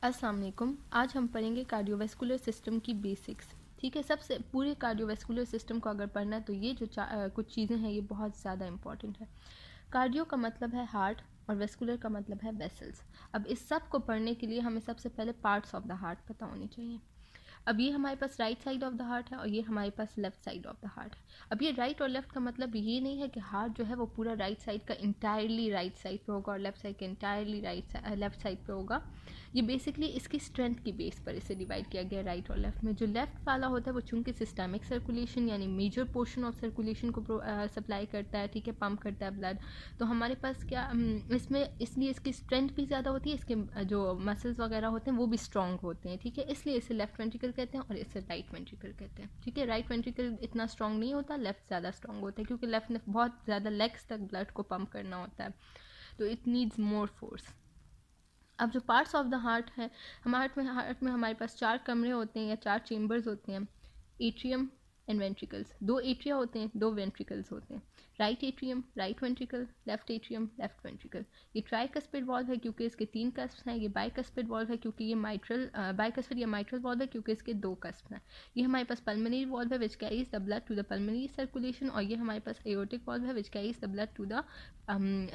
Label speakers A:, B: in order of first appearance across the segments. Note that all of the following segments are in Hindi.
A: अस्सलाम वालेकुम। आज हम पढ़ेंगे कार्डियोवैस्कुलर सिस्टम की बेसिक्स। ठीक है, सबसे पूरे कार्डियोवैस्कुलर सिस्टम को अगर पढ़ना है तो ये जो कुछ चीज़ें हैं ये बहुत ज़्यादा इंपॉर्टेंट है। कार्डियो का मतलब है हार्ट और वेस्कुलर का मतलब है वेसल्स। अब इस सब को पढ़ने के लिए हमें सबसे पहले पार्ट्स ऑफ द हार्ट पता होने चाहिए। अब ये हमारे पास right side of the heart है और ये हमारे पास left side of the heart है। अब ये राइट और लेफ्ट का मतलब ये नहीं है कि हार्ट जो है वो पूरा राइट साइड का इंटायरली राइट साइड पे होगा और लेफ्ट साइड का इंटायरली लेफ्ट साइड पे होगा। ये बेसिकली इसकी स्ट्रेंथ की बेस पर इसे डिवाइड किया गया राइट और लेफ्ट में। जो लेफ्ट वाला होता है वो चूंकि सिस्टमिक सर्कुलेशन यानी मेजर पोर्शन ऑफ सर्कुलेशन को सप्लाई करता है, ठीक है, पंप करता है ब्लड, तो हमारे पास क्या इसमें इसलिए इसकी स्ट्रेंथ भी ज़्यादा होती है, इसके जो मसल्स वगैरह होते हैं वो भी स्ट्रॉन्ग होते हैं, ठीक है, इसलिए इसे लेफ्ट वेंट्रिकल कहते हैं और इसे राइट वेंट्रिकल कहते हैं। ठीक है, राइट वेंट्रिकल इतना स्ट्रॉन्ग नहीं होता, लेफ्ट ज़्यादा स्ट्रॉन्ग होता है क्योंकि लेफ्ट ने बहुत ज़्यादा लेग्स तक ब्लड को पंप करना होता है, तो इट नीड्स मोर फोर्स। अब जो पार्ट्स ऑफ द हार्ट है, हार्ट में हमारे पास 4 कमरे होते हैं या 4 चेम्बर्स होते हैं। एट्रियम एंड वेंट्रिकल्स, 2 एट्रिया होते हैं, 2 वेंट्रिकल्स होते हैं। Right atrium, right ventricle, left atrium, left ventricle. ये ट्राइकस्पिड वॉल्व है क्योंकि इसके 3 कस्प हैं। ये बाइकस्पिड वॉल्व है क्योंकि ये बाइकस्पिड या माइट्रल वॉल्व है क्योंकि इसके 2 कस्प हैं। ये हमारे पास पल्मोनरी वॉल्व है which carries the blood to the pulmonary circulation, और ये हमारे पास एओर्टिक वॉल्व है which carries the blood to the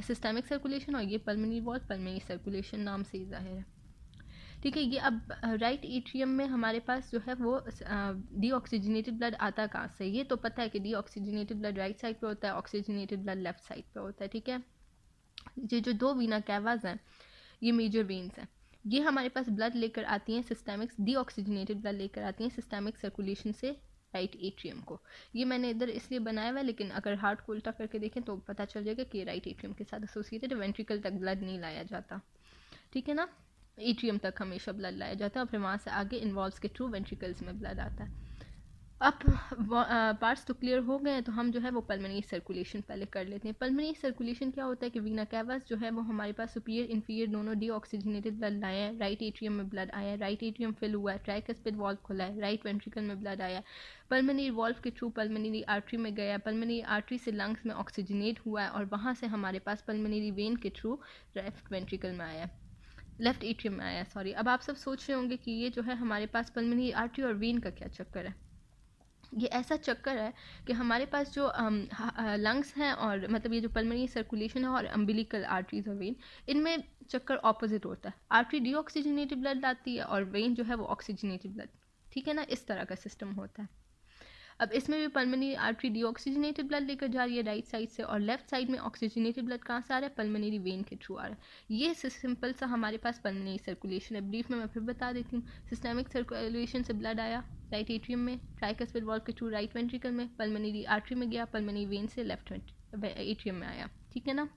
A: systemic circulation, और ये पल्मोनरी वॉल्व पल्मोनरी सर्कुलेशन नाम से ही जाहिर है। ठीक है, ये अब राइट एट्रियम में हमारे पास जो है वो डीऑक्सीजनेटेड ब्लड आता कहाँ से? ये तो पता है कि डीऑक्सीजनेटेड ब्लड राइट साइड पे होता है, ऑक्सीजनेटेड ब्लड लेफ्ट साइड पे होता है। ठीक है, ये जो 2 वीना कैवाज हैं ये मेजर वेन्स हैं। ये हमारे पास ब्लड लेकर आती हैं सिस्टमिक, डीऑक्सीजनेटेड ब्लड लेकर आती हैं सिस्टमिक सर्कुलेशन से राइट एट्रियम को। ये मैंने इधर इसलिए बनाया हुआ है, लेकिन अगर हार्ट को उल्टा करके देखें तो पता चल जाएगा कि राइट एट्रियम के साथ एसोसिएटेड, वेंट्रिकल तक ब्लड नहीं लाया जाता। ठीक है ना, एट्रियम तक हमेशा ब्लड लाया जाता है और फिर वहाँ से आगे इन्वॉल्व्स के थ्रू वेंट्रिकल्स में ब्लड आता है। अब पार्ट्स तो क्लियर हो गए हैं, तो हम जो है वो पल्मोनरी सर्कुलेशन पहले कर लेते हैं। पल्मोनरी सर्कुलेशन क्या होता है कि वीना कैवास जो है वो हमारे पास सुपीरियर इन्फीरियर दोनों डीऑक्सीजनेटेड ब्लड लाए हैं। राइट एट्रियम में ब्लड आया है, राइट एट्रियम फिल हुआ है, ट्राइकस्पिड वॉल्व खुला है, राइट वेंट्रिकल में ब्लड आया है, पल्मोनरी वॉल्व के थ्रू पल्मोनरी आर्टरी में गया, पल्मोनरी आर्टरी से लंग्स में ऑक्सीजनेट हुआ है और वहाँ से हमारे पास पल्मोनरी वेन के थ्रू लेफ्ट वेंट्रिकल में आया, लेफ्ट एट्रियम में आया, सॉरी। अब आप सब सोच रहे होंगे कि ये जो है हमारे पास पल्मोनरी आर्टरी और वेन का क्या चक्कर है। ये ऐसा चक्कर है कि हमारे पास जो लंग्स हैं और मतलब ये जो पल्मोनरी सर्कुलेशन है और अम्बिलिकल आर्टरीज और वेन, इनमें चक्कर ऑपोजिट होता है। आर्टरी डीऑक्सीजनेटेड ब्लड लाती है और वेन जो है वो ऑक्सीजनेटेड ब्लड, ठीक है ना, इस तरह का सिस्टम होता है। अब इसमें भी पल्मोनरी आर्टरी डीऑक्सीजनेटेड ब्लड लेकर जा रही है राइट साइड से, और लेफ्ट साइड में ऑक्सीजनेटेड ब्लड कहाँ से आ रहा है? पल्मोनरी वेन के थ्रू आ रहा है। ये सिंपल सा हमारे पास पल्मोनरी सर्कुलेशन है। ब्रीफ में मैं फिर बता देती हूँ। सिस्टमिक सर्कुलेशन से ब्लड आया राइट एट्रियम में, ट्राइकस्पिड वॉल्व के थ्रू राइट वेंट्रिकल में, पल्मोनरी आर्टरी में गया, पल्मोनरी वेन से लेफ्ट एट्रियम में आया, ठीक है ना।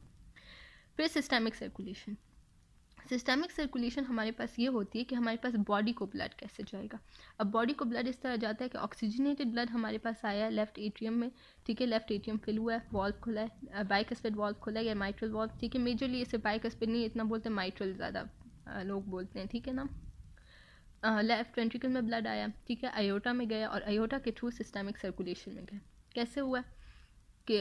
A: फिर सिस्टमिक सर्कुलेशन। सिस्टमिक सर्कुलेशन हमारे पास ये होती है कि हमारे पास बॉडी को ब्लड कैसे जाएगा। अब बॉडी को ब्लड इस तरह जाता है कि ऑक्सीजनेटेड ब्लड हमारे पास आया है लेफ्ट एट्रियम में, ठीक है, लेफ्ट एट्रियम फिल हुआ है, वॉल्व खुला है, बाइकस्पिड वॉल्व खुला है या माइट्रल वॉल्व, ठीक है, मेजरली इसे बाइकस्पिड नहीं इतना बोलते, माइट्रल ज़्यादा लोग बोलते हैं, ठीक है ना। लेफ्ट वेंट्रिकल में ब्लड आया, ठीक है, आयोटा में गया और आयोटा के थ्रू सिस्टमिक सर्कुलेशन में गया। कैसे हुआ कि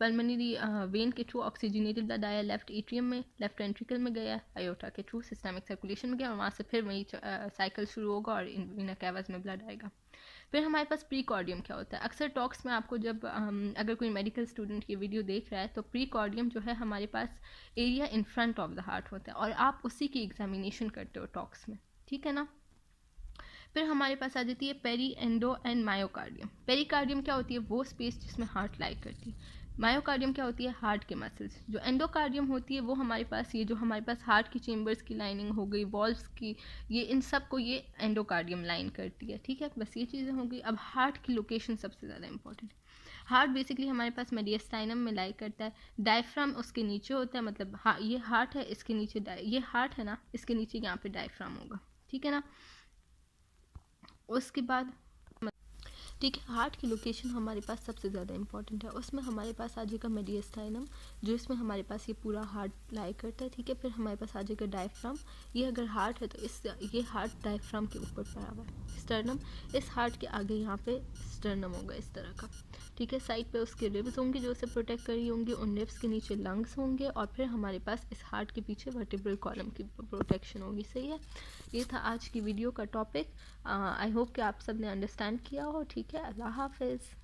A: पल्मोनरी वेन के थ्रू ऑक्सीजनेटेड ब्लड आया लेफ्ट एट्रियम में, लेफ्ट वेंट्रिकल में गया, आयोटा के थ्रू सिस्टमिक सर्कुलेशन में गया और वहाँ से फिर वही साइकिल शुरू होगा और वीना कैवास में ब्लड आएगा। फिर हमारे पास प्रीकॉर्डियम क्या होता है? अक्सर टॉक्स में आपको जब अगर कोई मेडिकल स्टूडेंट ये वीडियो देख रहा है तो प्रीकॉर्डियम जो है हमारे पास area in front of the heart होता है और आप उसी की एग्जामिनेशन करते हो टॉक्स में, ठीक है ना। फिर हमारे पास आ जाती है peri endo and myocardium. Pericardium क्या होती है? वो स्पेस जिसमें हार्ट लाई करती है। मायोकार्डियम क्या होती है? हार्ट के मसल्स। जो एंडोकार्डियम होती है वो हमारे पास ये जो हमारे पास हार्ट की चेम्बर्स की लाइनिंग हो गई, वॉल्व्स की, ये इन सब को ये एंडोकार्डियम लाइन करती है, ठीक है। बस ये चीज़ें हो गई। अब हार्ट की लोकेशन सबसे ज़्यादा इंपॉर्टेंट है। हार्ट बेसिकली हमारे पास मेडियस्टाइनम में लाई करता है, डायफ्राम उसके नीचे होता है, मतलब ये हार्ट है, इसके नीचे ये हार्ट है ना, इसके नीचे यहाँ पे डायफ्राम होगा, ठीक है ना। उसके बाद ठीक है, हार्ट की लोकेशन हमारे पास सबसे ज़्यादा इंपॉर्टेंट है। उसमें हमारे पास आ जाएगा मेडियस्टाइनम, जो इसमें हमारे पास ये पूरा हार्ट लाई करता है, ठीक है। फिर हमारे पास आ जाएगा डायफ्राम। ये अगर हार्ट है तो ये हार्ट डायफ्राम के ऊपर पड़ा हुआ है। स्टर्नम, इस हार्ट के आगे यहाँ पे स्टर्नम होगा इस तरह का, ठीक है। साइड पे उसके रिब्स होंगी जो उसे प्रोटेक्ट करी होंगी, उन रिब्स के नीचे लंग्स होंगे, और फिर हमारे पास इस हार्ट के पीछे वर्टिब्रल कॉलम की प्रोटेक्शन होगी। सही है, ये था आज की वीडियो का टॉपिक। आई होप कि आप सब ने अंडरस्टैंड किया हो। ठीक है, अल्लाह हाफिज़।